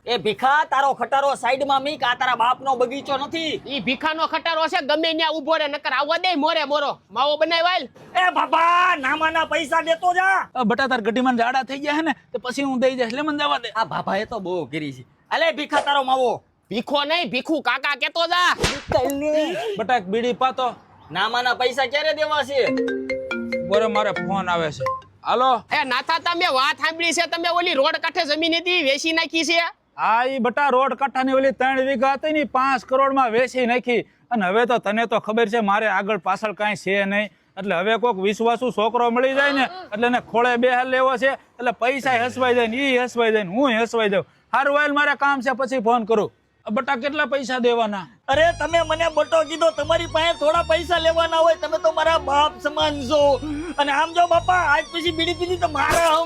એ ભીખા તારો ખટારો સાઈડમાં મીક, આ તારા બાપનો બગીચો નથી. ઈ ભીખાનો ખટારો છે, ગમે ત્યાં ઊભો રે, નકર આવવા દે મોરે મોરો માવો બનાવાલ. એ બાપા નામાના પૈસા દેતો જા. બટા તાર ગઢીમાં જાડા થઈ ગયા હે ને તો પછી હું દઈ જઈશ, લે મને જવા દે. આ બાપાએ તો બહુ કરી છે. અલે ભીખા તારો માવો. ભીખો નહીં, ભીખુ કાકા કેતો જા. બટા એક બીડી પાતો. નામાના પૈસા ક્યારે દેવા છે? બોરે મારે ફોન આવે છે. હાલો. એ નાથા તમે વાત સાંભળી છે? તમે ઓલી રોડ કાંઠે જમીન હતી વેચી નાખી છે. હા ઈ બટા રોડ કાંઠાની ઓલી 3 વીઘા હતી ને 5 કરોડમાં વેચી નાખી. અને હવે તો તને તો ખબર છે મારે આગળ પાછળ કાંઈ છે નહીં, એટલે હવે કોઈક વિશ્વાસુ છોકરો મળી જાય ને એટલે એને ખોળે બેહાર લેવો છે, એટલે પૈસા હસવાઈ જાય ને ઈ હસવાઈ જાય ને હું હસવાઈ જાઉં. હારું વાલ મારે કામ છે, પછી ફોન કરું. બટા કેટલા પૈસા દેવાના? અરે તમે મને બટો કીધો, તમારી પાસે થોડા પૈસા લેવાના હોય, તમે તો મારા બાપ સમાન છો. અને આમ જો બાપા આજ પછી બીડી પીધી તો મારા